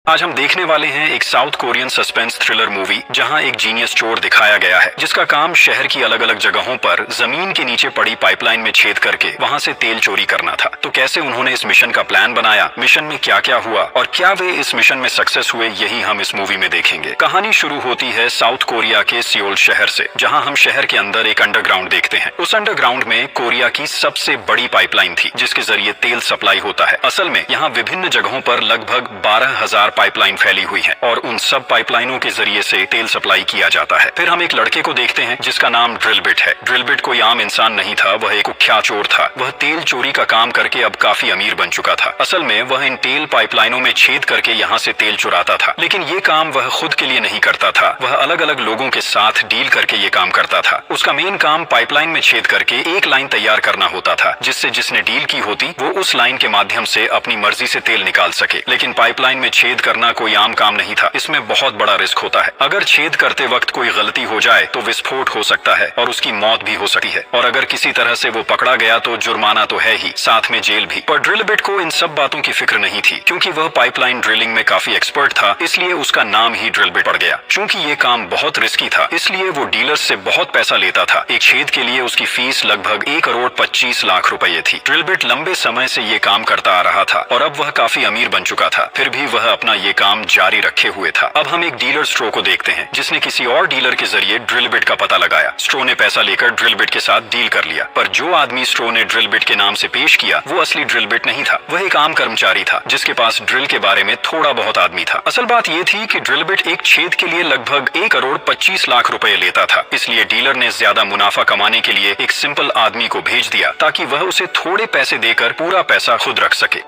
आज हम देखने वाले हैं एक south Korean suspense thriller movie जहां एक जीनियस चोर दिखाया गया है जिसका काम शहर की अलग अलग जगहों पर जमीन के नीचे पड़ी पाइपलाइन में छेद करके वहां से तेल चोरी करना था। तो कैसे उन्होंने इस मिशन का प्लान बनाया, मिशन में क्या क्या हुआ और क्या वे इस मिशन में सक्सेस हुए, यही हम इस मूवी में देखेंगे। कहानी शुरू होती है साउथ कोरिया के सियोल शहर से, जहाँ हम शहर के अंदर एक अंडरग्राउंड देखते हैं। उस अंडरग्राउंड में कोरिया की सबसे बड़ी पाइपलाइन थी जिसके जरिए तेल सप्लाई होता है। असल में यहाँ विभिन्न जगहों पर लगभग 12,000 पाइपलाइन फैली हुई हैं और उन सब पाइपलाइनों के जरिए से तेल सप्लाई किया जाता है। फिर हम एक लड़के को देखते हैं जिसका नाम ड्रिलबिट है। ड्रिलबिट कोई आम इंसान नहीं था, वह एक कुख्यात चोर था। वह तेल चोरी का काम करके अब काफी अमीर बन चुका था। असल में वह इन तेल पाइपलाइनों में छेद करके यहाँ से तेल चुराता था, लेकिन ये काम वह खुद के लिए नहीं करता था, वह अलग अलग लोगों के साथ डील करके ये काम करता था। उसका मेन काम पाइपलाइन में छेद करके एक लाइन तैयार करना होता था जिससे जिसने डील की होती वो उस लाइन के माध्यम से अपनी मर्जी से तेल निकाल सके। लेकिन पाइपलाइन में छेद करना कोई आम काम नहीं था, इसमें बहुत बड़ा रिस्क होता है। अगर छेद करते वक्त कोई गलती हो जाए तो विस्फोट हो सकता है और उसकी मौत भी हो सकती है, और अगर किसी तरह से वो पकड़ा गया तो जुर्माना तो है ही, साथ में जेल भी। पर ड्रिलबिट को इन सब बातों की फिक्र नहीं थी, क्योंकि वह पाइपलाइन ड्रिलिंग में काफी एक्सपर्ट था, इसलिए उसका नाम ही ड्रिलबिट पड़ गया। चूंकि ये काम बहुत रिस्की था, इसलिए वो डीलर्स से बहुत पैसा लेता था। एक छेद के लिए उसकी फीस लगभग 1,25,00,000 रुपए थी। ड्रिलबिट लंबे समय से ये काम करता आ रहा था और अब वह काफी अमीर बन चुका था, फिर भी वह अपना ये काम जारी रखे हुए था। अब हम एक डीलर स्ट्रो को देखते हैं जिसने किसी और डीलर के जरिए ड्रिलबिट का पता लगाया। स्ट्रो ने पैसा लेकर ड्रिलबिट के साथ डील कर लिया, पर जो आदमी स्ट्रो ने ड्रिलबिट के नाम से पेश किया वो असली ड्रिलबिट नहीं था, वह एक आम कर्मचारी था जिसके पास ड्रिल के बारे में थोड़ा बहुत आदमी था। असल बात ये थी कि ड्रिलबिट एक छेद के लिए लगभग 1,25,00,000 रुपए लेता था, इसलिए डीलर ने ज्यादा मुनाफा कमाने के लिए एक सिंपल आदमी को भेज दिया ताकि वह उसे थोड़े पैसे देकर पूरा पैसा खुद रख सके।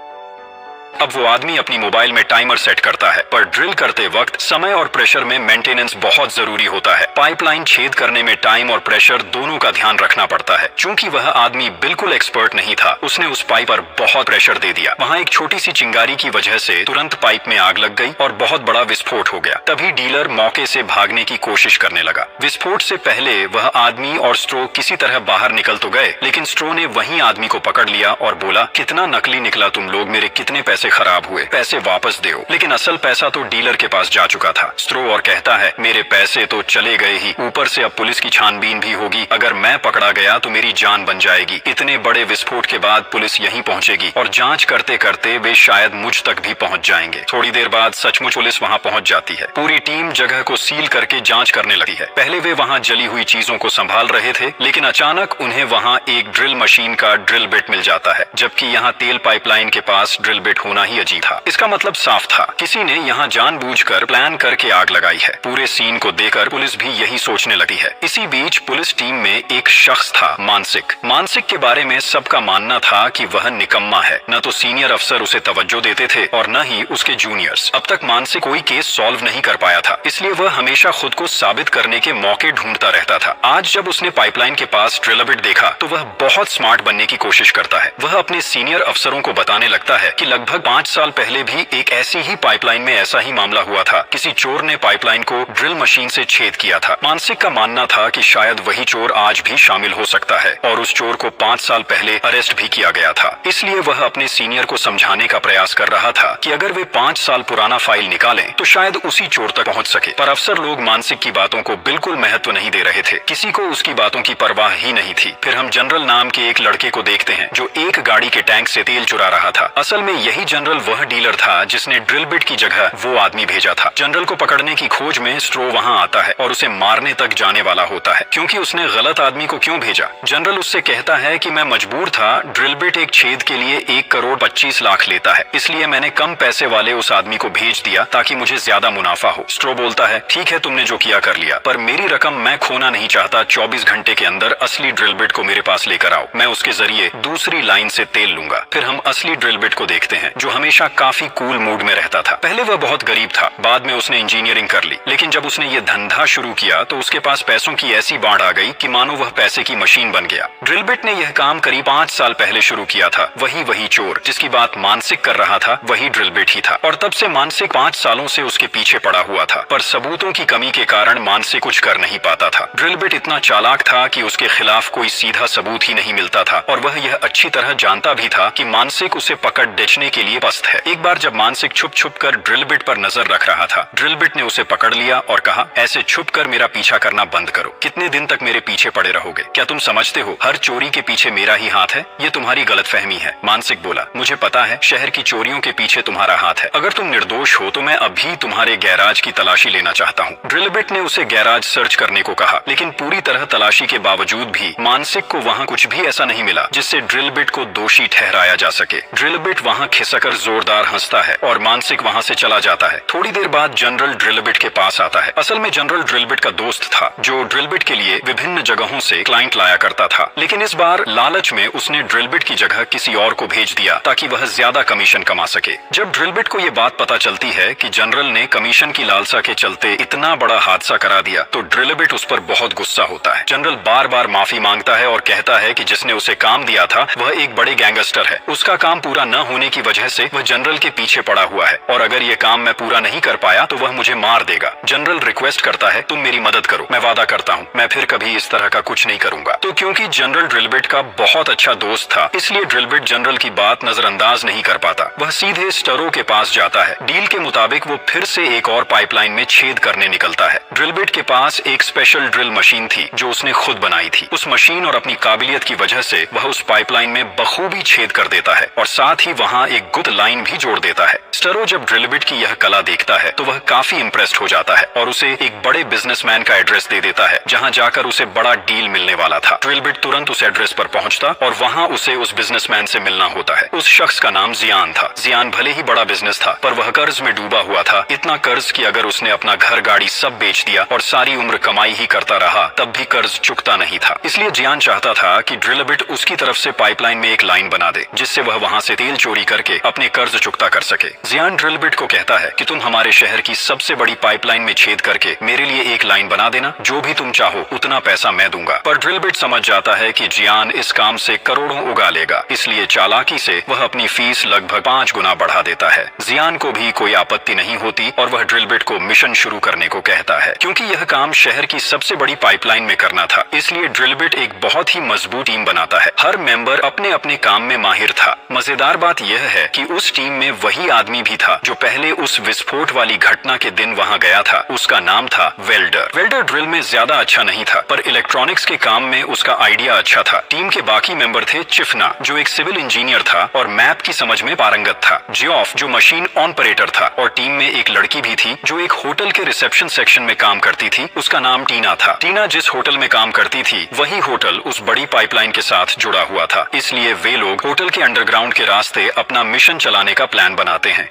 अब वो आदमी अपनी मोबाइल में टाइमर सेट करता है, पर ड्रिल करते वक्त समय और प्रेशर में मेंटेनेंस बहुत जरूरी होता है। पाइपलाइन छेद करने में टाइम और प्रेशर दोनों का ध्यान रखना पड़ता है। चूंकि वह आदमी बिल्कुल एक्सपर्ट नहीं था, उसने उस पाइप पर बहुत प्रेशर दे दिया। वहाँ एक छोटी सी चिंगारी की वजह से तुरंत पाइप में आग लग गई और बहुत बड़ा विस्फोट हो गया। तभी डीलर मौके से भागने की कोशिश करने लगा। विस्फोट से पहले वह आदमी और स्ट्रो किसी तरह बाहर निकल तो गए, लेकिन स्ट्रो ने वही आदमी को पकड़ लिया और बोला, कितना नकली निकला तुम लोग, मेरे कितने पैसे खराब हुए, पैसे वापस दो। लेकिन असल पैसा तो डीलर के पास जा चुका था। स्ट्रो और कहता है, मेरे पैसे तो चले गए ही, ऊपर से अब पुलिस की छानबीन भी होगी। अगर मैं पकड़ा गया तो मेरी जान बन जाएगी। इतने बड़े विस्फोट के बाद पुलिस यहीं पहुंचेगी और जांच करते करते वे शायद मुझ तक भी पहुंच जाएंगे। थोड़ी देर बाद सचमुच पुलिस वहां पहुंच जाती है। पूरी टीम जगह को सील करके जांच करने लगती है। पहले वे वहां जली हुई चीजों को संभाल रहे थे, लेकिन अचानक उन्हें वहां एक ड्रिल मशीन का ड्रिल बिट मिल जाता है, जबकि यहाँ तेल पाइपलाइन के पास ड्रिल बिट होना ही अजीब था। इसका मतलब साफ था, किसी ने यहाँ जानबूझकर प्लान करके आग लगाई है। पूरे सीन को देखकर पुलिस भी यही सोचने लगी है। इसी बीच पुलिस टीम में एक शख्स था, मानसिक। मानसिक के बारे में सबका मानना था कि वह निकम्मा है। न तो सीनियर अफसर उसे तवज्जो देते थे और न ही उसके जूनियर्स। अब तक मानसिक कोई केस सॉल्व नहीं कर पाया था, इसलिए वह हमेशा खुद को साबित करने के मौके ढूंढता रहता था। आज जब उसने पाइपलाइन के पास ड्रिलबिट देखा तो वह बहुत स्मार्ट बनने की कोशिश करता है। वह अपने सीनियर अफसरों को बताने लगता है कि लगभग 5 साल पहले भी एक ऐसी ही पाइपलाइन में ऐसा ही मामला हुआ था। किसी चोर ने पाइपलाइन को ड्रिल मशीन से छेद किया था। मानसिक का मानना था कि शायद वही चोर आज भी शामिल हो सकता है और उस चोर को 5 साल पहले अरेस्ट भी किया गया था। इसलिए वह अपने सीनियर को समझाने का प्रयास कर रहा था कि अगर वे 5 साल पुराना फाइल निकालें तो शायद उसी चोर तक पहुंच सके। पर अफसर लोग मानसिक की बातों को बिल्कुल महत्व नहीं दे रहे थे, किसी को उसकी बातों की परवाह ही नहीं थी। फिर हम जनरल नाम के एक लड़के को देखते हैं जो एक गाड़ी के टैंक से तेल चुरा रहा था। असल में यही जनरल वह डीलर था जिसने ड्रिलबिट की जगह वो आदमी भेजा था। जनरल को पकड़ने की खोज में स्ट्रो वहां आता है और उसे मारने तक जाने वाला होता है, क्योंकि उसने गलत आदमी को क्यों भेजा। जनरल उससे कहता है कि मैं मजबूर था, ड्रिलबिट एक छेद के लिए 1,25,00,000 लेता है, इसलिए मैंने कम पैसे वाले उस आदमी को भेज दिया ताकि मुझे ज्यादा मुनाफा हो। स्ट्रो बोलता है, ठीक है तुमने जो किया कर लिया, पर मेरी रकम मैं खोना नहीं चाहता। 24 घंटे के अंदर असली ड्रिलबिट को मेरे पास लेकर आओ, मैं उसके जरिए दूसरी लाइन से तेल लूंगा। फिर हम असली ड्रिलबिट को देखते हैं जो हमेशा काफी कूल मूड में रहता था। पहले वह बहुत गरीब था, बाद में उसने इंजीनियरिंग कर ली, लेकिन जब उसने ये धंधा शुरू किया तो उसके पास पैसों की ऐसी बाढ़ आ गई कि मानो वह पैसे की मशीन बन गया। ड्रिलबिट ने यह काम करीब 5 साल पहले शुरू किया था। वही चोर जिसकी बात मानसिक कर रहा था वही ड्रिलबिट ही था, और तब से मानसिक 5 सालों से उसके पीछे पड़ा हुआ था, पर सबूतों की कमी के कारण मानसिक कुछ कर नहीं पाता था। ड्रिलबिट इतना चालाक था कि उसके खिलाफ कोई सीधा सबूत ही नहीं मिलता था, और वह यह अच्छी तरह जानता भी था कि मानसिक उसे पकड़ डेचने के लिए पस्त है। एक बार जब मानसिक छुप छुप कर ड्रिल बिट पर नजर रख रहा था, ड्रिल बिट ने उसे पकड़ लिया और कहा, ऐसे छुप कर मेरा पीछा करना बंद करो। कितने दिन तक मेरे पीछे पड़े रहोगे? क्या तुम समझते हो हर चोरी के पीछे मेरा ही हाथ है? ये तुम्हारी गलतफहमी है। मानसिक बोला, मुझे पता है शहर की चोरियों के पीछे तुम्हारा हाथ है। अगर तुम निर्दोष हो तो मैं अभी तुम्हारे गैराज की तलाशी लेना चाहता हूँ। ड्रिल बिट ने उसे गैराज सर्च करने को कहा, लेकिन पूरी तरह तलाशी के बावजूद भी मानसिक को वहाँ कुछ भी ऐसा नहीं मिला जिससे ड्रिल बिट को दोषी ठहराया जा सके। ड्रिल बिट वहाँ खिसकर जोरदार हंसता है और मानसिक वहाँ से चला जाता है। थोड़ी देर बाद जनरल ड्रिल बिट के पास आता है। असल में जनरल ड्रिल बिट का दोस्त था जो ड्रिल बिट के लिए विभिन्न जगहों से क्लाइंट लाया करता था, लेकिन इस बार लालच में उसने ड्रिल बिट की जगह किसी और को भेज दिया ताकि वह ज्यादा कमीशन कमा सके। जब ड्रिल बिट को यह बात पता चलती है कि जनरल ने कमीशन की लालसा के चलते इतना बड़ा हादसा करा दिया तो ड्रिल बिट उस पर बहुत गुस्सा होता है। जनरल बार बार माफी मांगता है और कहता है कि जिसने उसे काम दिया था वह एक बड़े गैंगस्टर है। उसका काम पूरा न होने की वजह से वह जनरल के पीछे पड़ा हुआ है और अगर ये काम मैं पूरा नहीं कर पाया तो वह मुझे मार देगा। जनरल रिक्वेस्ट करता है, तुम मेरी मदद करो, मैं वादा करता हूँ मैं फिर कभी इस तरह का कुछ नहीं करूंगा। तो क्योंकि जनरल ड्रिल बिट का बहुत अच्छा दोस्त था, इसलिए ड्रिल बिट जनरल की बात नजरअंदाज नहीं कर पाता। वह सीधे स्टरो के पास जाता है। डील के मुताबिक वो फिर से एक और पाइपलाइन में छेद करने निकलता है। ड्रिल बिट के पास एक स्पेशल ड्रिल मशीन थी जो उसने खुद बनाई थी। उस मशीन और अपनी काबिलियत की वजह से वह उस पाइपलाइन में बखूबी छेद कर देता है और साथ ही वहाँ एक गुप्त लाइन भी जोड़ देता है। स्टरो जब ड्रिल बिट की यह कला देखता है तो वह काफी इम्प्रेस्ड हो जाता है और उसे एक बड़े बिजनेसमैन का एड्रेस दे देता है जहाँ जाकर उसे बड़ा डील मिलने वाला था। ड्रिल बिट तुरंत उस एड्रेस पर पहुंचता और वहाँ उसे उस बिजनेसमैन से मिलना होता है। उस शख्स का नाम जियान था। जियान भले ही बड़ा बिजनेस था पर वह कर्ज में डूबा हुआ था, इतना कर्ज कि अगर उसने अपना घर गाड़ी सब बेच दिया और सारी उम्र कमाई ही करता रहा तब भी कर्ज चुकता नहीं था। इसलिए जियान चाहता था कि ड्रिल बिट उसकी तरफ से पाइपलाइन में एक लाइन बना दे जिससे वह वहाँ से तेल चोरी करके अपने कर्ज चुकता कर सके। जियान ड्रिल बिट को कहता है कि तुम हमारे शहर की सबसे बड़ी पाइपलाइन में छेद करके मेरे लिए एक लाइन बना देना, जो भी तुम चाहो उतना पैसा मैं दूंगा। पर ड्रिल बिट समझ जाता है कि जियान इस काम से करोड़ों उगा लेगा, इसलिए चालाकी से वह अपनी फीस लगभग 5 गुना बढ़ा देता है। जियान को भी कोई आपत्ति नहीं होती और वह ड्रिल बिट को मिशन शुरू करने को कहता है। क्योंकि यह काम शहर की सबसे बड़ी पाइपलाइन में करना था, इसलिए ड्रिल बिट एक बहुत ही मजबूत टीम बनाता है। हर मेंबर अपने अपने काम में माहिर था। मजेदार बात यह है कि उस टीम में वही आदमी भी था जो पहले उस विस्फोट वाली घटना के दिन वहां गया था। उसका नाम था वेल्डर। वेल्डर ड्रिल में ज्यादा अच्छा नहीं था पर इलेक्ट्रॉनिक्स के काम में उसका आइडिया अच्छा था। टीम के बाकी मेंबर थे चिफना जो एक सिविल इंजीनियर था और मैप की समझ में पारंगत था, जियोफ जो मशीन ऑपरेटर था और टीम में एक लड़की भी थी जो एक होटल के रिसेप्शन सेक्शन में काम करती थी। उसका नाम टीना था। टीना जिस होटल में काम करती थी वही होटल उस बड़ी पाइपलाइन के साथ जुड़ा हुआ था, इसलिए वे लोग होटल के अंडरग्राउंड के रास्ते अपना मिशन चलाने का प्लान बनाते हैं।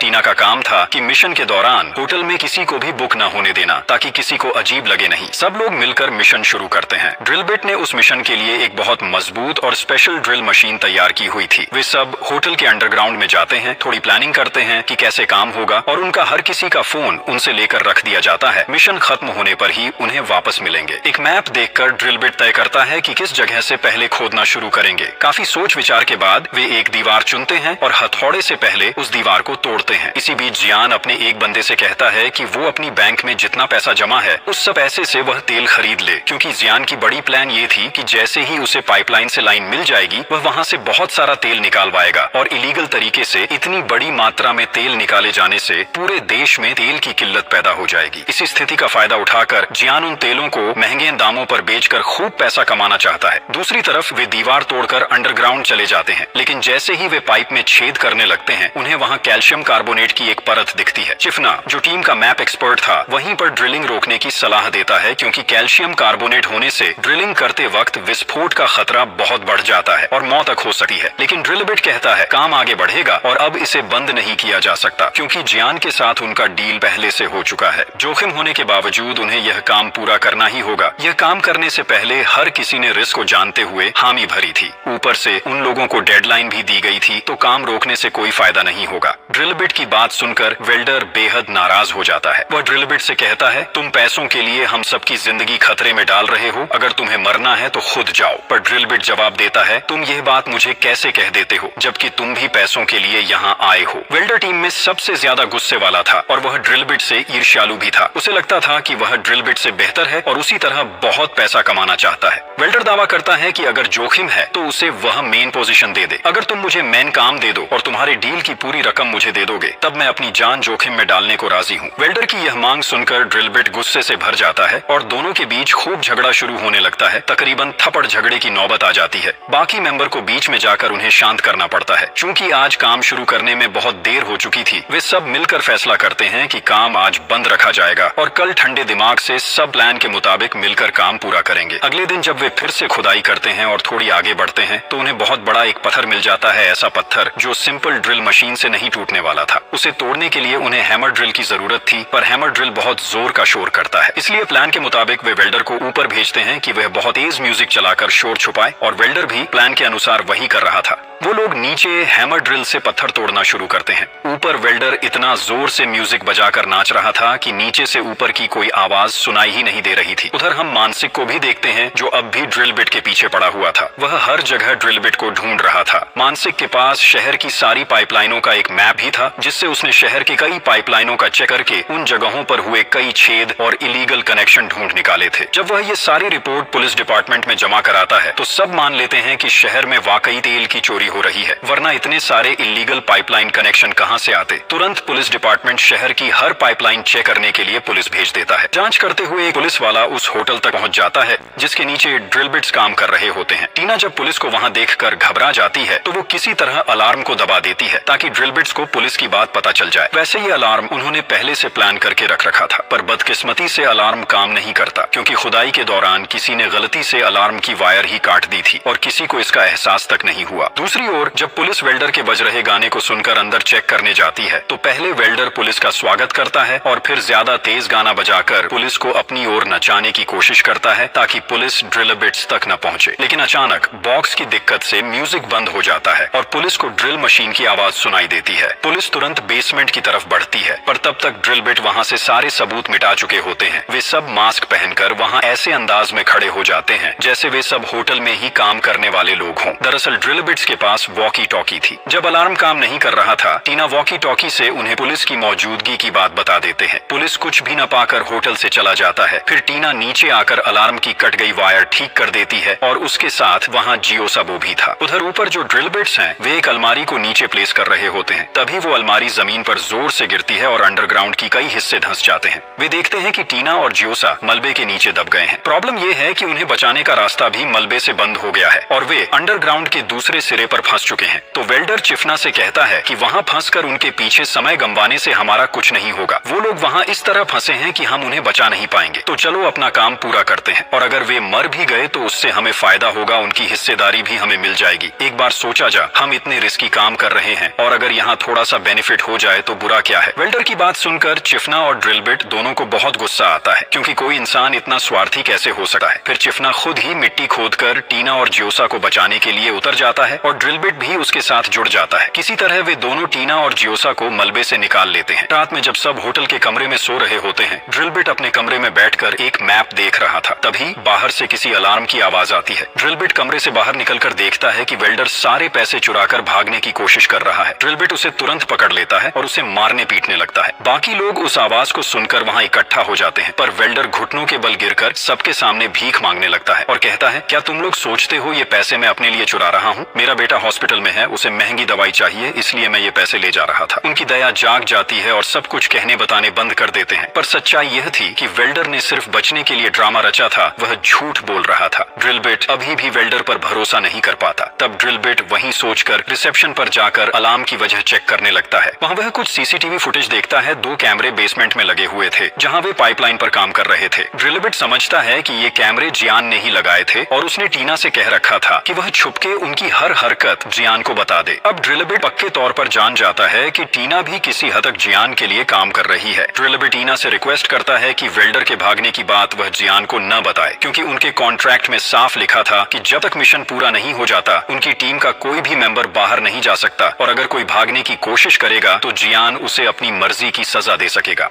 टीना का काम था कि मिशन के दौरान होटल में किसी को भी बुक न होने देना ताकि किसी को अजीब लगे नहीं। सब लोग मिलकर मिशन शुरू करते हैं। ड्रिल बिट ने उस मिशन के लिए एक बहुत मजबूत और स्पेशल ड्रिल मशीन तैयार की हुई थी। वे सब होटल के अंडरग्राउंड में जाते हैं, थोड़ी प्लानिंग करते हैं कि कैसे काम होगा और उनका हर किसी का फोन उनसे लेकर रख दिया जाता है। मिशन खत्म होने पर ही उन्हें वापस मिलेंगे। एक मैप देखकर ड्रिल बिट तय करता है कि किस जगह से पहले खोदना शुरू करेंगे। काफी सोच विचार के बाद वे एक दीवार चुनते हैं और हथौड़े से पहले उस दीवार को तोड़ते हैं। इसी बीच जियान अपने एक बंदे से कहता है कि वो अपनी बैंक में जितना पैसा जमा है उस सब पैसे से वह तेल खरीद ले, क्योंकि जियान की बड़ी प्लान ये थी कि जैसे ही उसे पाइपलाइन से लाइन मिल जाएगी वह वहाँ से बहुत सारा तेल निकालवाएगा और इलीगल तरीके से इतनी बड़ी मात्रा में तेल निकाले जाने से पूरे देश में तेल की किल्लत पैदा हो जाएगी। इसी स्थिति का फायदा उठाकर जियान उन तेलों को महंगे दामों पर बेचकर खूब पैसा कमाना चाहता है। दूसरी तरफ वे दीवार तोड़कर अंडरग्राउंड चले जाते हैं, लेकिन जैसे ही वे पाइप में छेद करने लगते हैं उन्हें वहाँ कैल्शियम कार्बोनेट की एक परत दिखती है। चिफना जो टीम का मैप एक्सपर्ट था वहीं पर ड्रिलिंग रोकने की सलाह देता है, क्योंकि कैल्शियम कार्बोनेट होने से ड्रिलिंग करते वक्त विस्फोट का खतरा बहुत बढ़ जाता है और मौत तक हो सकती है। लेकिन ड्रिल बिट कहता है काम आगे बढ़ेगा और अब इसे बंद नहीं किया जा सकता, क्योंकि जियान के साथ उनका डील पहले से हो चुका है। जोखिम होने के बावजूद उन्हें यह काम पूरा करना ही होगा। यह काम करने से पहले हर किसी ने रिस्क को जानते हुए हामी भरी थी। ऊपर से उन लोगों को डेडलाइन भी दी गई थी, तो काम रोकने से कोई फायदा नहीं होगा। ड्रिल बिट की बात सुनकर वेल्डर बेहद नाराज हो जाता है। वह ड्रिल बिट से कहता है, तुम पैसों के लिए हम सबकी जिंदगी खतरे में डाल रहे हो, अगर तुम्हें मरना है तो खुद जाओ। पर ड्रिल बिट जवाब देता है, तुम यह बात मुझे कैसे कह देते हो जबकि तुम भी पैसों के लिए यहाँ आए हो। वेल्डर टीम में सबसे ज्यादा गुस्से वाला था और वह ड्रिल बिट से ईर्ष्यालु भी था। उसे लगता था कि वह ड्रिल बिट से बेहतर है और उसी तरह बहुत पैसा कमाना चाहता है। वेल्डर दावा करता है कि अगर जोखिम है तो उसे वह मेन पोजीशन दे दे। अगर तुम मुझे मेन काम दे दो और तुम्हारे डील की पूरी रकम मुझे दे दोगे तब मैं अपनी जान जोखिम में डालने को राजी हूँ। वेल्डर की यह मांग सुनकर ड्रिल बिट गुस्से से भर जाता है और दोनों के बीच खूब झगड़ा शुरू होने लगता है। तकरीबन थप्पड़ झगड़े की नौबत आ जाती है। बाकी मेंबर को बीच में जाकर उन्हें शांत करना पड़ता है। चूंकि आज काम शुरू करने में बहुत देर हो चुकी थी, वे सब मिलकर फैसला करते हैं कि काम आज बंद रखा जाएगा और कल ठंडे दिमाग से सब प्लान के मुताबिक मिलकर काम पूरा करेंगे। अगले दिन जब वे फिर से खुदाई करते हैं और थोड़ी आगे बढ़ते हैं तो उन्हें बहुत बड़ा एक पत्थर मिल जाता है। ऐसा पत्थर जो सिंपल ड्रिल मशीन से नहीं टूटने वाला था। उसे तोड़ने के लिए उन्हें हैमर ड्रिल की जरूरत थी, पर हैमर ड्रिल बहुत जोर का शोर करता है। इसलिए प्लान के मुताबिक वे वेल्डर को ऊपर भेजते हैं कि वह बहुत तेज म्यूजिक चलाकर शोर छुपाए और वेल्डर भी प्लान के अनुसार वही कर रहा था। वो लोग नीचे हैमर ड्रिल से पत्थर तोड़ना शुरू करते हैं। ऊपर वेल्डर इतना जोर से म्यूजिक बजाकर नाच रहा था कि नीचे से ऊपर की कोई आवाज सुनाई ही नहीं दे रही थी। उधर हम मानसिक को भी देखते हैं जो अब भी ड्रिल बिट के पीछे पड़ा हुआ था। वह हर जगह ड्रिल बिट को ढूंढ रहा था। मानसिक के पास शहर की सारी पाइपलाइनों का एक मैप भी था जिससे उसने शहर के कई पाइपलाइनों का चेक करके उन जगहों पर हुए कई छेद और इलीगल कनेक्शन ढूंढ निकाले थे। जब वह ये सारी रिपोर्ट पुलिस डिपार्टमेंट में जमा कराता है तो सब मान लेते हैं कि शहर में वाकई तेल की चोरी हो रही है, वरना इतने सारे इलीगल पाइपलाइन कनेक्शन कहां से आते। तुरंत पुलिस डिपार्टमेंट शहर की हर पाइपलाइन चेक करने के लिए पुलिस भेज देता है। जांच करते हुए एक पुलिस वाला उस होटल तक पहुंच जाता है जिसके नीचे ड्रिल बिट्स काम कर रहे होते हैं। टीना जब पुलिस को वहां देखकर घबरा जाती है तो वो किसी तरह अलार्म को दबा देती है ताकि ड्रिल बिट्स को पुलिस की बात पता चल जाए। वैसे ये अलार्म उन्होंने पहले से प्लान करके रख रखा था, पर बदकिस्मती से अलार्म काम नहीं करता क्योंकि खुदाई के दौरान किसी ने गलती से अलार्म की वायर ही काट दी थी और किसी को इसका एहसास तक नहीं हुआ। दूसरी ओर जब पुलिस वेल्डर के बज रहे गाने को सुनकर अंदर चेक करने जाती है तो पहले वेल्डर पुलिस का स्वागत करता है और फिर ज्यादा तेज गाना बजाकर पुलिस को अपनी ओर नचाने की कोशिश करता है ताकि पुलिस ड्रिल बिट्स तक न पहुंचे। लेकिन अचानक बॉक्स की दिक्कत से म्यूजिक बंद हो जाता है और पुलिस को ड्रिल मशीन की आवाज सुनाई देती है। पुलिस तुरंत बेसमेंट की तरफ बढ़ती है, पर तब तक ड्रिल बिट वहां से सारे सबूत मिटा चुके होते हैं। वे सब मास्क पहनकर वहां ऐसे अंदाज में खड़े हो जाते हैं जैसे वे सब होटल में ही काम करने वाले लोग हों। दरअसल ड्रिल बिट्स के पास वॉकी टॉकी थी। जब अलार्म काम नहीं कर रहा था, टीना वॉकी टॉकी से उन्हें पुलिस की मौजूदगी की बात बता देते हैं। पुलिस कुछ भी न पाकर होटल से चला जाता है। फिर टीना नीचे आकर अलार्म की कट गई वायर ठीक कर देती है और उसके साथ वहाँ जियो सबो भी था। उधर ऊपर जो ड्रिल बिट्स हैं वे एक अलमारी को नीचे प्लेस कर रहे होते हैं। तभी वो अलमारी जमीन पर जोर से गिरती है और अंडरग्राउंड की कई हिस्से धंस जाते हैं। वे देखते हैं कि टीना और जियोसा मलबे के नीचे दब गए हैं। प्रॉब्लम ये है कि उन्हें बचाने का रास्ता भी मलबे से बंद हो गया है और वे अंडरग्राउंड के दूसरे सिरे पर फंस चुके हैं। तो वेल्डर चिफना से कहता है कि वहाँ फंसकर उनके पीछे समय गंवाने से हमारा कुछ नहीं होगा। वो लोग वहाँ इस तरह फंसे हैं कि हम उन्हें बचा नहीं पाएंगे, तो चलो अपना काम पूरा करते हैं और अगर वे मर भी गए तो उससे हमें फायदा होगा, उनकी हिस्सेदारी भी हमें मिल जाएगी। एक बार सोचा जा, हम इतने रिस्की काम कर रहे हैं और अगर यहाँ थोड़ा सा बेनिफिट हो जाए तो बुरा क्या है। वेल्डर की बात सुनकर चिफना और ड्रिल बिट दोनों को बहुत गुस्सा आता है क्योंकि कोई इंसान इतना स्वार्थी कैसे हो सकता है। फिर चिफना खुद ही मिट्टी खोदकर टीना और जियोसा को बचाने के लिए उतर जाता है और ड्रिल बिट भी उसके साथ जुड़ जाता है। किसी तरह वे दोनों टीना और जियोसा को मलबे से निकाल लेते हैं। रात में जब सब होटल के कमरे में सो रहे होते हैं, ड्रिल बिट अपने कमरे में बैठकर एक मैप देख रहा था। तभी बाहर से किसी अलार्म की आवाज आती है। ड्रिल बिट कमरे से बाहर निकलकर देखता है कि वेल्डर सारे पैसे चुराकर भागने की कोशिश कर रहा है। ड्रिल बिट उसे तुरंत पकड़ लेता है और उसे मारने पीटने लगता है। बाकी लोग उस आवाज को सुनकर वहाँ इकट्ठा हो जाते हैं, पर वेल्डर घुटनों के बल गिरकर सबके सामने भीख मांगने लगता है और कहता है, क्या तुम लोग सोचते हो ये पैसे मैं अपने लिए चुरा रहा हूँ? मेरा बेटा हॉस्पिटल में है, उसे महंगी दवाई चाहिए, इसलिए मैं ये पैसे ले जा रहा था। उनकी दया जाग जाती है और सब कुछ कहने बताने बंद कर देते हैं, पर सच्चाई यह थी कि वेल्डर ने सिर्फ बचने के लिए ड्रामा रचा था, वह झूठ बोल रहा था। ड्रिल बिट अभी भी वेल्डर पर भरोसा नहीं कर पाता। तब ड्रिल बिट वहीं सोचकर रिसेप्शन पर जाकर अलार्म की वजह चेक करने लगता है। वहाँ वह कुछ सीसीटीवी फुटेज देखता है। 2 कैमरे बेसमेंट में लगे हुए थे जहाँ वे पाइपलाइन पर काम कर रहे थे। ड्रिल बिट समझता है कि ये कैमरे जियान ने ही लगाए थे और उसने टीना से कह रखा था कि वह छुपके उनकी हर हरकत हरकत जियान को बता दे। अब ड्रिलबिट पक्के तौर पर जान जाता है कि टीना भी किसी हद तक जियान के लिए काम कर रही है। ड्रिलबिट टीना से रिक्वेस्ट करता है कि वेल्डर के भागने की बात वह जियान को न बताए, क्योंकि उनके कॉन्ट्रैक्ट में साफ लिखा था कि जब तक मिशन पूरा नहीं हो जाता उनकी टीम का कोई भी मेंबर बाहर नहीं जा सकता, और अगर कोई भागने की कोशिश करेगा तो जियान उसे अपनी मर्जी की सजा दे सकेगा।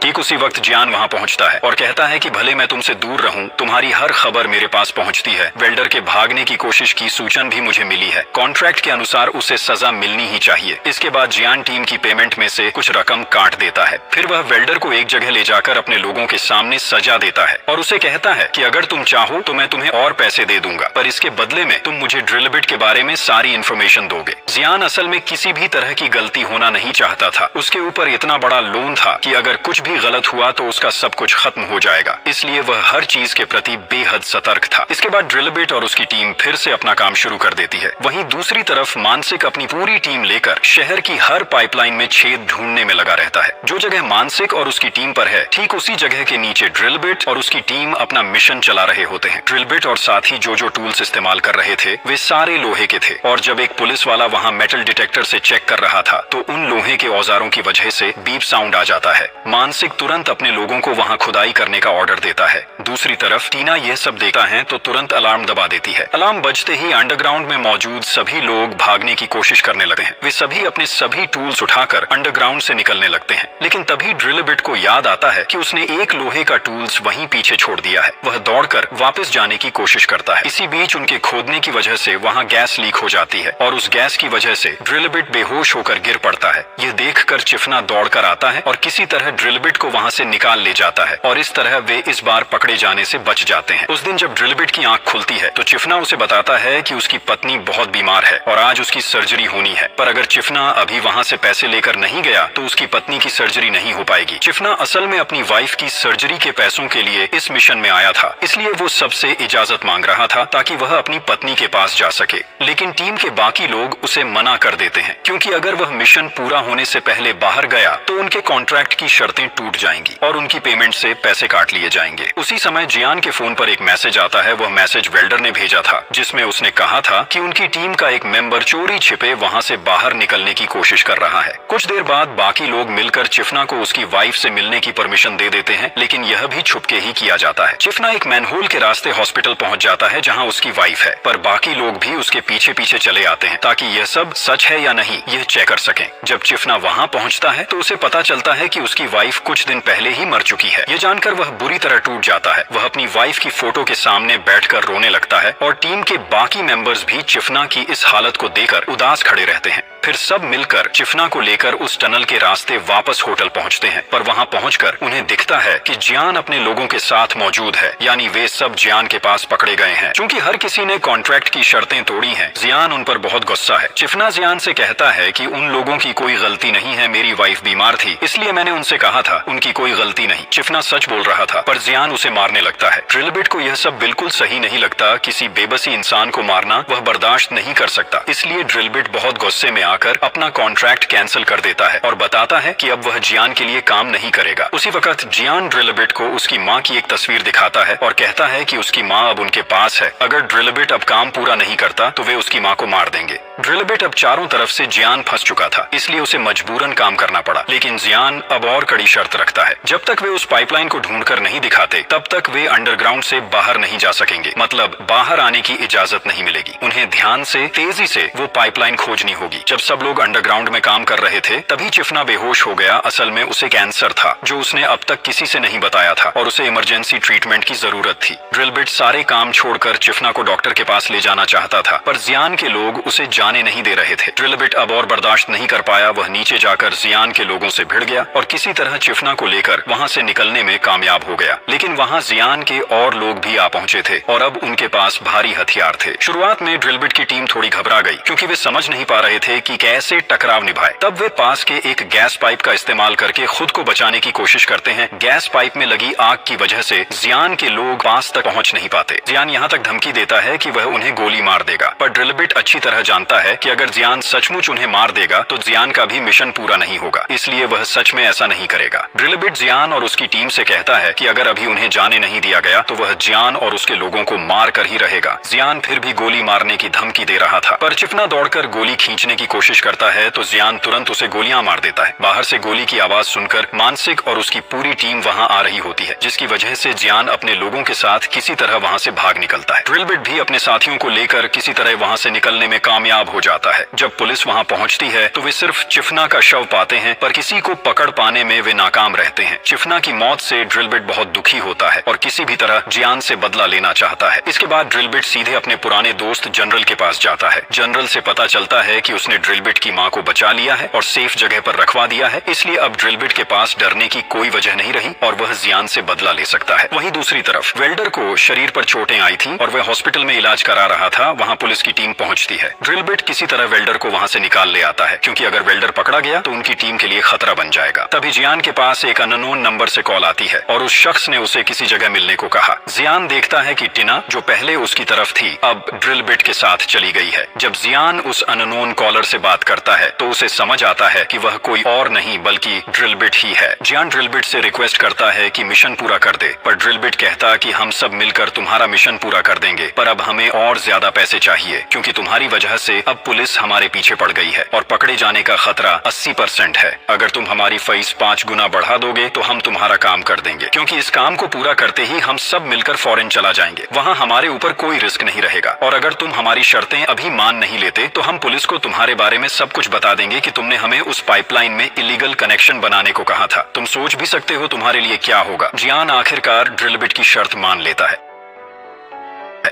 ठीक उसी वक्त जियान वहां पहुंचता है और कहता है कि भले मैं तुमसे दूर रहूं, तुम्हारी हर खबर मेरे पास पहुंचती है। वेल्डर के भागने की कोशिश की सूचना भी मुझे मिली है। कॉन्ट्रैक्ट के अनुसार उसे सजा मिलनी ही चाहिए। इसके बाद जियान टीम की पेमेंट में से कुछ रकम काट देता है। फिर वह वेल्डर को एक जगह ले जाकर अपने लोगों के सामने सजा देता है और उसे कहता है कि अगर तुम चाहो तो मैं तुम्हें और पैसे दे दूंगा, पर इसके बदले में तुम मुझे ड्रिलबिट के बारे में सारी इन्फॉर्मेशन दोगे। जियान असल में किसी भी तरह की गलती होना नहीं चाहता था। उसके ऊपर इतना बड़ा लोन था कि अगर कुछ भी गलत हुआ तो उसका सब कुछ खत्म हो जाएगा, इसलिए वह हर चीज के प्रति बेहद सतर्क था। इसके बाद ड्रिलबिट और उसकी टीम फिर से अपना काम शुरू कर देती है। वहीं दूसरी तरफ मानसिक अपनी पूरी टीम लेकर शहर की हर पाइपलाइन में छेद ढूंढने में लगा रहता है। जो जगह मानसिक और उसकी टीम पर है, ठीक उसी जगह के नीचे ड्रिलबिट और उसकी टीम अपना मिशन चला रहे होते हैं। ड्रिलबिट और साथी जो टूल्स इस्तेमाल कर रहे थे वे सारे लोहे के थे, और जब एक पुलिस वाला वहां मेटल डिटेक्टर से चेक कर रहा था तो उन लोहे के औजारों की वजह से बीप साउंड आ जाता है। मानसिक तुरंत अपने लोगों को वहां खुदाई करने का ऑर्डर देता है। दूसरी तरफ टीना यह सब देखता है तो तुरंत अलार्म दबा देती है। अलार्म बजते ही अंडरग्राउंड में मौजूद सभी लोग भागने की कोशिश करने लगते हैं। वे सभी अपने सभी टूल्स उठाकर अंडरग्राउंड से निकलने लगते हैं, लेकिन तभी ड्रिलबिट को याद आता है कि उसने एक लोहे का टूल्स वहीं पीछे छोड़ दिया है। वह दौड़कर वापस जाने की कोशिश करता है। इसी बीच उनके खोदने की वजह से वहां गैस लीक हो जाती है और उस गैस की वजह से ड्रिलबिट बेहोश होकर गिर पड़ता है। यह देखकर चिफना दौड़कर आता है और किसी तरह ड्रिलबिट को वहां से निकाल ले जाता है, और इस तरह वे इस बार पकड़े जाने से बच जाते हैं। उस दिन जब ड्रिलबिट की आंख खुलती है तो चिफना उसे बताता है कि उसकी पत्नी बहुत बीमार है और आज उसकी सर्जरी होनी है, पर अगर चिफना अभी वहां से पैसे लेकर नहीं गया तो उसकी पत्नी की सर्जरी नहीं हो पाएगी। चिफना असल में अपनी वाइफ की सर्जरी के पैसों के लिए इस मिशन में आया था, इसलिए वो सबसे इजाजत मांग रहा था ताकि वह अपनी पत्नी के पास जा सके। लेकिन टीम के बाकी लोग उसे मना कर देते हैं, क्योंकि अगर वह मिशन पूरा होने से पहले बाहर गया तो उनके कॉन्ट्रैक्ट की शर्तें टूट जाएंगी और उनकी पेमेंट से पैसे काट लिए जाएंगे। उसी समय जियान के फोन पर एक मैसेज आता है। वह मैसेज वेल्डर ने भेजा था, जिसमें उसने कहा था कि उनकी टीम का एक मेंबर चोरी छिपे वहां से बाहर निकलने की कोशिश कर रहा है। कुछ देर बाद बाकी लोग मिलकर चिफना को उसकी वाइफ से मिलने की परमिशन दे देते हैं, लेकिन यह भी छुपके ही किया जाता है। चिफना एक मैनहोल के रास्ते हॉस्पिटल पहुंच जाता है जहां उसकी वाइफ है, पर बाकी लोग भी उसके पीछे पीछे चले आते हैं ताकि यह सब सच है या नहीं यह चेक कर सकें। जब चिफना वहां पहुंचता है तो उसे पता चलता है कि उसकी वाइफ कुछ दिन पहले ही मर चुकी है। यह जानकर वह बुरी तरह टूट जाता है। वह अपनी वाइफ की फोटो के सामने बैठकर रोने लगता है और टीम के बाकी मेंबर्स भी चिफना की इस हालत को देखकर उदास खड़े रहते हैं। फिर सब मिलकर चिफना को लेकर उस टनल के रास्ते वापस होटल पहुंचते हैं, पर वहां पहुंचकर उन्हें दिखता है कि जियान अपने लोगों के साथ मौजूद है, यानी वे सब जियान के पास पकड़े गए हैं। चूंकि हर किसी ने कॉन्ट्रैक्ट की शर्तें तोड़ी हैं, जियान उन पर बहुत गुस्सा है। चिफना जियान से कहता है कि उन लोगों की कोई गलती नहीं है, मेरी वाइफ बीमार थी इसलिए मैंने उनसे कहा था, उनकी कोई गलती नहीं। चिफना सच बोल रहा था, पर जियान उसे मारने लगता है। ड्रिलबिट को यह सब बिल्कुल सही नहीं लगता। किसी बेबसी इंसान को मारना वह बर्दाश्त नहीं कर सकता, इसलिए ड्रिलबिट बहुत गुस्से में आकर अपना कॉन्ट्रैक्ट कैंसिल कर देता है और बताता है कि अब वह जियान के लिए काम नहीं करेगा। उसी वक्त जियान ड्रिलबिट को उसकी माँ की एक तस्वीर दिखाता है और कहता है कि उसकी माँ अब उनके पास है। अगर ड्रिलबिट अब काम पूरा नहीं करता तो वे उसकी माँ को मार देंगे। ड्रिलबिट अब चारों तरफ से जियान फंस चुका था, इसलिए उसे मजबूरन काम करना पड़ा। लेकिन जियान अब और कड़ी शर्त रखता है, जब तक वे उस पाइपलाइन को ढूंढकर नहीं दिखाते तब तक वे अंडरग्राउंड से बाहर नहीं जा सकेंगे, मतलब बाहर आने की इजाजत नहीं मिलेगी। उन्हें ध्यान से तेजी से वो पाइपलाइन खोजनी होगी। जब सब लोग अंडरग्राउंड में काम कर रहे थे तभी चिफना बेहोश हो गया। असल में उसे कैंसर था जो उसने अब तक किसी से नहीं बताया था और उसे इमरजेंसी ट्रीटमेंट की जरूरत थी। ड्रिलबिट सारे काम छोड़कर चिफना को डॉक्टर के पास ले जाना चाहता था, पर जियान के लोग उसे जाने नहीं दे रहे थे। ड्रिलबिट अब और बर्दाश्त नहीं कर पाया। वह नीचे जाकर जियान के लोगों से भिड़ गया और किसी तरह चिफना को लेकर वहां से निकलने में कामयाब हो गया। लेकिन वहां जियान के और लोग भी आ पहुंचे थे और अब उनके पास भारी हथियार थे। शुरुआत में ड्रिलबिट की टीम थोड़ी घबरा गई, क्योंकि वे समझ नहीं पा रहे थे कि कैसे टकराव निभाए। तब वे पास के एक गैस पाइप का इस्तेमाल करके खुद को बचाने की कोशिश करते हैं। गैस पाइप में लगी आग की वजह से जियान के लोग पास तक पहुंच नहीं पाते। जियान यहाँ तक धमकी देता है कि वह उन्हें गोली मार देगा, पर ड्रिलबिट अच्छी तरह जानता है कि अगर जियान सचमुच उन्हें मार देगा तो जियान का भी मिशन पूरा नहीं होगा, इसलिए वह सच में ऐसा नहीं करेगा। ड्रिलबिट जियान और उसकी टीम से कहता है कि अगर अभी उन्हें जाने नहीं दिया गया तो वह जियान और उसके लोगों को मार कर ही रहेगा। जियान फिर भी गोली मारने की धमकी दे रहा था, पर चिफना दौड़कर गोली खींचने की कोशिश करता है तो जियान तुरंत उसे गोलियां मार देता है। बाहर से गोली की आवाज सुनकर मानसिक और उसकी पूरी टीम वहां आ रही होती है, जिसकी वजह से जियान अपने लोगों के साथ किसी तरह वहां से भाग निकलता है। ड्रिलबिट भी अपने साथियों को लेकर किसी तरह वहां से निकलने में कामयाब हो जाता है। जब पुलिस वहां पहुंचती है तो वे सिर्फ चिफना का शव पाते हैं, पर किसी को पकड़ पाने में वे नाकाम रहते हैं। चिफना की मौत से ड्रिलबिट बहुत दुखी होता है और किसी भी तरह जियान से बदला लेना चाहता है। इसके बाद ड्रिलबिट सीधे अपने पुराने दोस्त जनरल के पास जाता है। जनरल से पता चलता है कि उसने ड्रिलबिट की मां को बचा लिया है और सेफ जगह पर रखवा दिया है, इसलिए अब ड्रिलबिट के पास डरने की कोई वजह नहीं रही और वह जियान से बदला ले सकता है। वहीं दूसरी तरफ वेल्डर को शरीर पर चोटें आई थी और वह हॉस्पिटल में इलाज करा रहा था। वहां पुलिस की टीम पहुंचती है। ड्रिलबिट किसी तरह वेल्डर को वहां से निकाल ले आता है, क्योंकि अगर वेल्डर पकड़ा गया तो उनकी टीम के लिए खतरा बन जाएगा। तभी जियान के पास एक अननोन नंबर से कॉल आती है और उस शख्स ने उसे किसी जगह मिलने को कहा। जियान देखता है कि टिना, जो पहले उसकी तरफ थी, अब ड्रिलबिट के साथ चली गई है। जब जियान उस अननोन कॉलर से बात करता है तो उसे समझ आता है कि वह कोई और नहीं बल्कि ड्रिलबिट ही है। जियान ड्रिलबिट से रिक्वेस्ट करता है कि मिशन पूरा कर दे, पर ड्रिलबिट कहता कि हम सब मिलकर तुम्हारा मिशन पूरा कर देंगे, पर अब हमें और ज्यादा पैसे चाहिए, क्योंकि तुम्हारी वजह से अब पुलिस हमारे पीछे पड़ गई है और पकड़े जाने का खतरा 80% है। अगर तुम हमारी फीस 5 गुना बढ़ा दोगे तो हम तुम्हारा काम कर देंगे, क्योंकि इस काम को पूरा करते ही हम सब मिलकर फॉरेन चला जाएंगे। वहाँ हमारे ऊपर कोई रिस्क नहीं रहेगा, और अगर तुम हमारी शर्तें अभी मान नहीं लेते तो हम पुलिस को तुम्हारे बारे में सब कुछ बता देंगे कि तुमने हमें उस पाइपलाइन में इलीगल कनेक्शन बनाने को कहा था। तुम सोच भी सकते हो तुम्हारे लिए क्या होगा। जियान आखिरकार ड्रिलबिट की शर्त मान लेता है।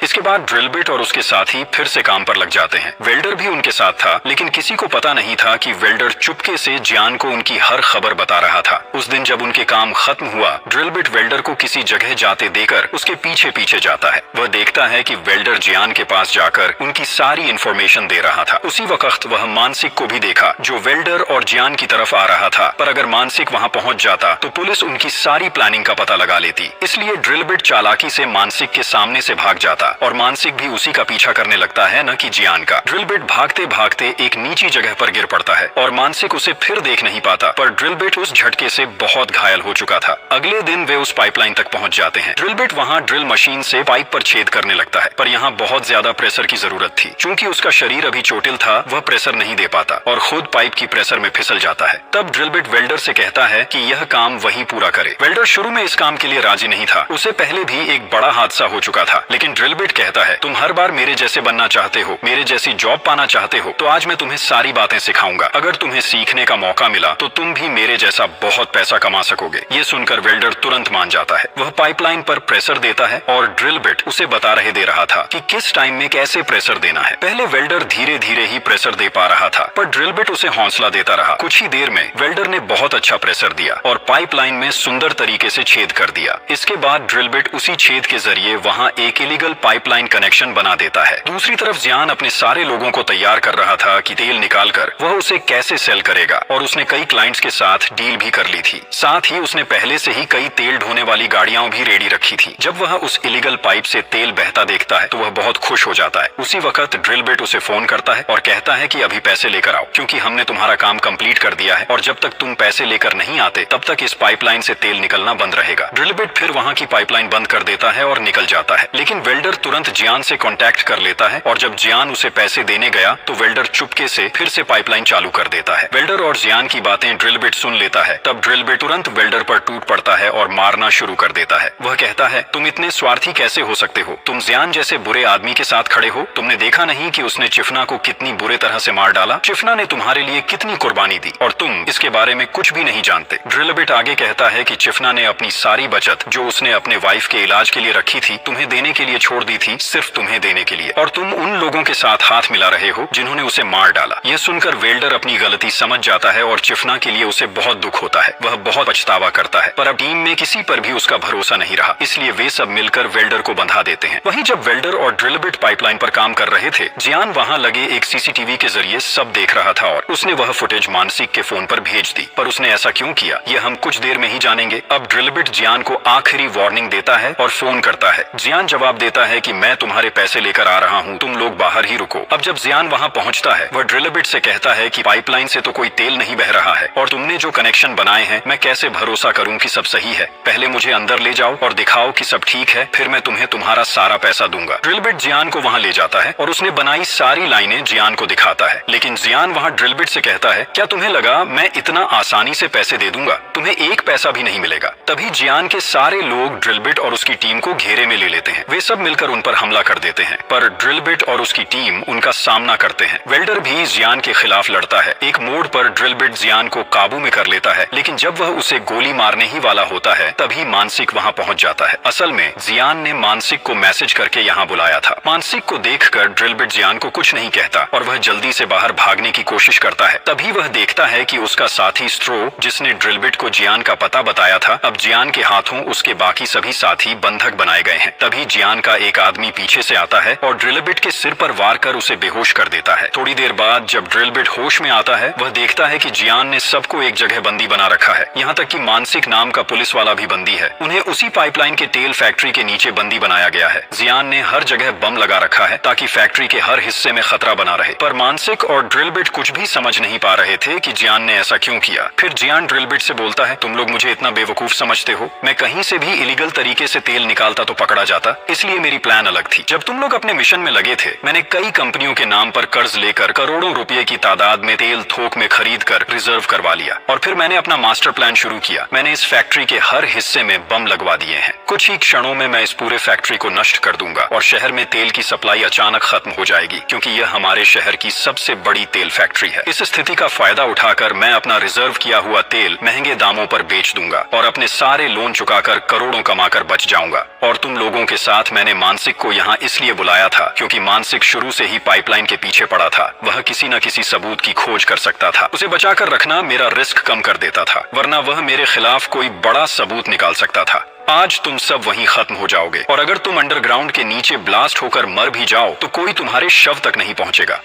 इसके बाद ड्रिलबिट और उसके साथी फिर से काम पर लग जाते हैं। वेल्डर भी उनके साथ था, लेकिन किसी को पता नहीं था कि वेल्डर चुपके से जियान को उनकी हर खबर बता रहा था। उस दिन जब उनके काम खत्म हुआ, ड्रिलबिट वेल्डर को किसी जगह जाते देकर उसके पीछे पीछे जाता है। वह देखता है कि वेल्डर जियान के पास जाकर उनकी सारी इंफॉर्मेशन दे रहा था। उसी वक्त वह मानसिक को भी देखा, जो वेल्डर और जियान की तरफ आ रहा था, पर अगर मानसिक वहां पहुंच जाता तो पुलिस उनकी सारी प्लानिंग का पता लगा लेती। इसलिए ड्रिलबिट चालाकी से मानसिक के सामने से भाग जाता और मानसिक भी उसी का पीछा करने लगता है, न कि जियान का। ड्रिलबिट भागते भागते एक नीची जगह पर गिर पड़ता है और मानसिक उसे फिर देख नहीं पाता, पर ड्रिलबिट उस झटके से बहुत घायल हो चुका था। अगले दिन वे उस पाइपलाइन तक पहुंच जाते हैं। ड्रिलबिट वहां ड्रिल मशीन से पाइप पर छेद करने लगता है, पर यहाँ बहुत ज्यादा प्रेशर की जरूरत थी। चूंकि उसका शरीर अभी चोटिल था, वह प्रेशर नहीं दे पाता और खुद पाइप की प्रेशर में फिसल जाता है। तब ड्रिलबिट वेल्डर से कहता है कि यह काम वही पूरा करे। वेल्डर शुरू में इस काम के लिए राजी नहीं था, उसे पहले भी एक बड़ा हादसा हो चुका था, लेकिन ड्रिलबिट कहता है, तुम हर बार मेरे जैसे बनना चाहते हो, मेरे जैसी जॉब पाना चाहते हो, तो आज मैं तुम्हें सारी बातें सिखाऊंगा। अगर तुम्हें सीखने का मौका मिला तो तुम भी मेरे जैसा बहुत पैसा कमा सकोगे। ये सुनकर वेल्डर तुरंत मान जाता है। वह पाइपलाइन पर प्रेशर देता है और ड्रिलबिट उसे बता रहे दे रहा था कि किस टाइम में कैसे प्रेशर देना है। पहले वेल्डर धीरे धीरे ही प्रेशर दे पा रहा था, पर ड्रिलबिट उसे हौसला देता रहा। कुछ ही देर में वेल्डर ने बहुत अच्छा प्रेशर दिया और पाइपलाइन में सुंदर तरीके से छेद कर दिया। इसके बाद ड्रिलबिट उसी छेद के जरिए वहां एक इलीगल पाइपलाइन कनेक्शन बना देता है। दूसरी तरफ जियान अपने सारे लोगों को तैयार कर रहा था कि तेल निकालकर वह उसे कैसे सेल करेगा, और उसने कई क्लाइंट्स के साथ डील भी कर ली थी। साथ ही उसने पहले से ही कई तेल ढोने वाली गाड़ियां भी रेडी रखी थी। जब वह उस इलीगल पाइप से तेल बहता देखता है तो वह बहुत खुश हो जाता है। उसी वक्त ड्रिलबिट उसे फोन करता है और कहता है कि अभी पैसे लेकर आओ, क्योंकि हमने तुम्हारा काम कंप्लीट कर दिया है और जब तक तुम पैसे लेकर नहीं आते तब तक इस पाइपलाइन से तेल निकलना बंद रहेगा। ड्रिलबिट फिर वहां की पाइपलाइन बंद कर देता है और निकल जाता है, लेकिन वेल्डर तुरंत जियान से कांटेक्ट कर लेता है और जब जियान उसे पैसे देने गया तो वेल्डर चुपके से फिर से पाइपलाइन चालू कर देता है। वेल्डर और जियान की बातें ड्रिलबिट सुन लेता है। तब ड्रिलबिट तुरंत वेल्डर पर टूट पड़ता है और मारना शुरू कर देता है। वह कहता है, तुम इतने स्वार्थी कैसे हो सकते हो? तुम जियान जैसे बुरे आदमी के साथ खड़े हो। तुमने देखा नहीं कि उसने चिफना को कितनी बुरे तरह से मार डाला? चिफना ने तुम्हारे लिए कितनी कुर्बानी दी और तुम इसके बारे में कुछ भी नहीं जानते। ड्रिलबिट आगे कहता है कि चिफना ने अपनी सारी बचत जो उसने अपने वाइफ के इलाज के लिए रखी थी तुम्हें देने के लिए छोड़ दी थी, सिर्फ तुम्हें देने के लिए, और तुम उन लोगों के साथ हाथ मिला रहे हो जिन्होंने उसे मार डाला। यह सुनकर वेल्डर अपनी गलती समझ जाता है और चिफना के लिए उसे बहुत दुख होता है। वह बहुत पछतावा करता है, पर अब टीम में किसी पर भी उसका भरोसा नहीं रहा, इसलिए वे सब मिलकर वेल्डर को बंधा देते हैं। वहीं जब वेल्डर और ड्रिलबिट पाइपलाइन पर काम कर रहे थे, जियान वहां लगे एक सीसीटीवी के जरिए सब देख रहा था और उसने वह फुटेज मानसिक के फोन पर भेज दी। पर उसने ऐसा क्यों किया, ये हम कुछ देर में ही जानेंगे। अब ड्रिलबिट जियान को आखिरी वार्निंग देता है और फोन करता है। जियान जवाब देता है कि मैं तुम्हारे पैसे लेकर आ रहा हूँ, तुम लोग बाहर ही रुको। अब जब जियान वहाँ पहुँचता है, वह ड्रिल बिट से कहता है कि पाइपलाइन से तो कोई तेल नहीं बह रहा है और तुमने जो कनेक्शन बनाए हैं मैं कैसे भरोसा करूँ कि सब सही है। पहले मुझे अंदर ले जाओ और दिखाओ कि सब ठीक है, फिर मैं तुम्हें तुम्हारा सारा पैसा दूंगा। ड्रिल बिट जियान को वहाँ ले जाता है और उसने बनाई सारी लाइनें जियान को दिखाता है, लेकिन जियान वहाँ ड्रिल बिट से कहता है, क्या तुम्हें लगा मैं इतना आसानी से पैसे दे दूंगा? तुम्हें एक पैसा भी नहीं मिलेगा। तभी जियान के सारे लोग ड्रिल बिट और उसकी टीम को घेरे में ले लेते हैं। वे सब मिलकर उन पर हमला कर देते हैं, पर ड्रिल बिट और उसकी टीम उनका सामना करते हैं। वेल्डर भी जियान के खिलाफ लड़ता है। एक मोड़ पर ड्रिल बिट जियान को काबू में कर लेता है, लेकिन जब वह उसे गोली मारने ही वाला होता है तभी मानसिक वहाँ पहुँच जाता है। असल में जियान ने मानसिक को मैसेज करके यहाँ बुलाया था। मानसिक को देखकर ड्रिल बिट जियान को कुछ नहीं कहता और वह जल्दी से बाहर भागने की कोशिश करता है। तभी वह देखता है कि उसका साथी स्ट्रो, जिसने ड्रिल बिट को जियान का पता बताया था, अब जियान के हाथों उसके बाकी सभी साथी बंधक बनाए गए हैं। तभी जियान का एक आदमी पीछे से आता है और ड्रिल बिट के सिर पर वार कर उसे बेहोश कर देता है। थोड़ी देर बाद जब ड्रिल बिट होश में आता है, वह देखता है कि जियान ने सबको एक जगह बंदी बना रखा है, यहाँ तक कि मानसिक नाम का पुलिस वाला भी बंदी है। उन्हें उसी पाइपलाइन के तेल फैक्ट्री के नीचे बंदी बनाया गया है। जियान ने हर जगह बम लगा रखा है ताकि फैक्ट्री के हर हिस्से में खतरा बना रहे, पर मानसिक और ड्रिल बिट कुछ भी समझ नहीं पा रहे थे कि जियान ने ऐसा क्यों किया। फिर जियान ड्रिल बिट से बोलता है, तुम लोग मुझे इतना बेवकूफ समझते हो? मैं कहीं से भी इलीगल तरीके से तेल निकालता तो पकड़ा जाता, इसलिए मेरी प्लान अलग थी। जब तुम लोग अपने मिशन में लगे थे, मैंने कई कंपनियों के नाम पर कर्ज लेकर करोड़ों रुपए की तादाद में तेल थोक में खरीद कर रिजर्व करवा लिया और फिर मैंने अपना मास्टर प्लान शुरू किया। मैंने इस फैक्ट्री के हर हिस्से में बम लगवा दिए हैं। कुछ ही क्षणों में मैं इस पूरे फैक्ट्री को नष्ट कर दूंगा और शहर में तेल की सप्लाई अचानक खत्म हो जाएगी, क्योंकि यह हमारे शहर की सबसे बड़ी तेल फैक्ट्री है। इस स्थिति का फायदा उठाकर मैं अपना रिजर्व किया हुआ तेल महंगे दामों पर बेच दूंगा और अपने सारे लोन चुकाकर करोड़ों कमाकर बच जाऊंगा। और तुम लोगों के साथ मैंने मानसिक को यहाँ इसलिए बुलाया था क्योंकि मानसिक शुरू से ही पाइपलाइन के पीछे पड़ा था। वह किसी न किसी सबूत की खोज कर सकता था। उसे बचाकर रखना मेरा रिस्क कम कर देता था, वरना वह मेरे खिलाफ कोई बड़ा सबूत निकाल सकता था। आज तुम सब वहीं खत्म हो जाओगे और अगर तुम अंडरग्राउंड के नीचे ब्लास्ट होकर मर भी जाओ तो कोई तुम्हारे शव तक नहीं पहुंचेगा।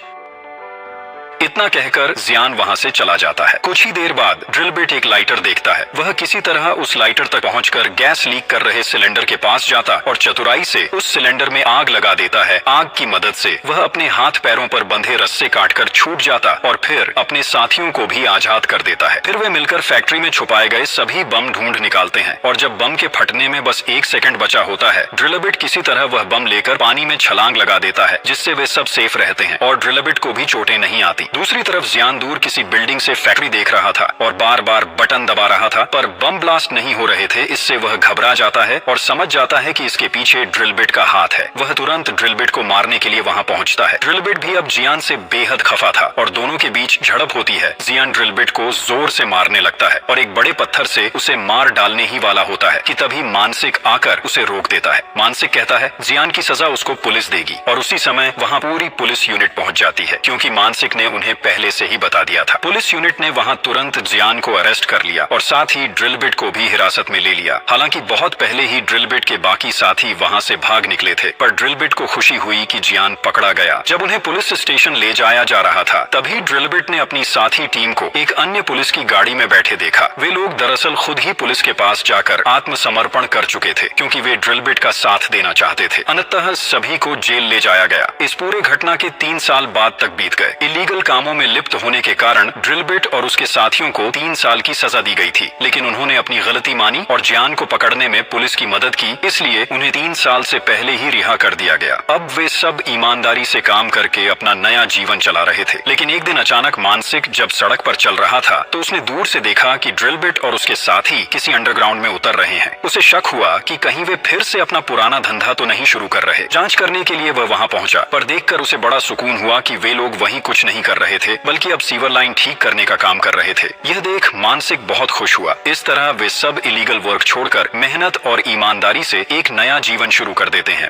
इतना कहकर जियान वहां से चला जाता है। कुछ ही देर बाद ड्रिल बिट एक लाइटर देखता है। वह किसी तरह उस लाइटर तक पहुंचकर गैस लीक कर रहे सिलेंडर के पास जाता और चतुराई से उस सिलेंडर में आग लगा देता है। आग की मदद से वह अपने हाथ पैरों पर बंधे रस्से काटकर छूट जाता और फिर अपने साथियों को भी आजाद कर देता है। फिर वे मिलकर फैक्ट्री में छुपाए गए सभी बम ढूंढ निकालते हैं और जब बम के फटने में बस 1 सेकंड बचा होता है, ड्रिल बिट किसी तरह वह बम लेकर पानी में छलांग लगा देता है, जिससे वे सब सेफ रहते हैं और ड्रिल बिट को भी चोटें नहीं आती। दूसरी तरफ जियान दूर किसी बिल्डिंग से फैक्ट्री देख रहा था और बार बार बटन दबा रहा था, पर बम ब्लास्ट नहीं हो रहे थे। इससे वह घबरा जाता है और समझ जाता है कि इसके पीछे ड्रिल बिट का हाथ है। वह तुरंत ड्रिल बिट को मारने के लिए वहां पहुंचता है। ड्रिल बिट भी अब जियान से बेहद खफा था और दोनों के बीच झड़प होती है। जियान ड्रिल बिट को जोर से मारने लगता है और एक बड़े पत्थर से उसे मार डालने ही वाला होता है कि तभी मानसिक आकर उसे रोक देता है। मानसिक कहता है जियान की सजा उसको पुलिस देगी और उसी समय वहां पूरी पुलिस यूनिट पहुंच जाती है, क्योंकि मानसिक ने उन्हें पहले से ही बता दिया था। पुलिस यूनिट ने वहां तुरंत जियान को अरेस्ट कर लिया और साथ ही ड्रिल बिट को भी हिरासत में ले लिया। हालांकि बहुत पहले ही ड्रिल बिट के बाकी साथी वहां से भाग निकले थे, पर ड्रिल बिट को खुशी हुई कि जियान पकड़ा गया। जब उन्हें पुलिस स्टेशन ले जाया जा रहा था, तभी ड्रिल बिट ने अपनी साथी टीम को एक अन्य पुलिस की गाड़ी में बैठे देखा। वे लोग दरअसल खुद ही पुलिस के पास जाकर आत्मसमर्पण कर चुके थे, क्योंकि वे ड्रिल बिट का साथ देना चाहते थे। अनंतः सभी को जेल ले जाया गया। इस पूरे घटना के 3 साल बाद तक बीत गए। इलीगल कामों में लिप्त होने के कारण ड्रिल बिट और उसके साथियों को 3 साल की सजा दी गई थी, लेकिन उन्होंने अपनी गलती मानी और जियान को पकड़ने में पुलिस की मदद की, इसलिए उन्हें 3 साल से पहले ही रिहा कर दिया गया। अब वे सब ईमानदारी से काम करके अपना नया जीवन चला रहे थे। लेकिन एक दिन अचानक मानसिक जब सड़क पर चल रहा था तो उसने दूर से देखा कि ड्रिल बिट और उसके साथी किसी अंडरग्राउंड में उतर रहे हैं। उसे शक हुआ कि कहीं वे फिर से अपना पुराना धंधा तो नहीं शुरू कर रहे। जांच करने के लिए वह वहां पहुंचा, पर देखकर उसे बड़ा सुकून हुआ कि वे लोग वहीं कुछ नहीं कर रहे थे, बल्कि अब सीवर लाइन ठीक करने का काम कर रहे थे। यह देख मानसिक बहुत खुश हुआ। इस तरह वे सब इलीगल वर्क छोड़कर मेहनत और ईमानदारी से एक नया जीवन शुरू कर देते हैं।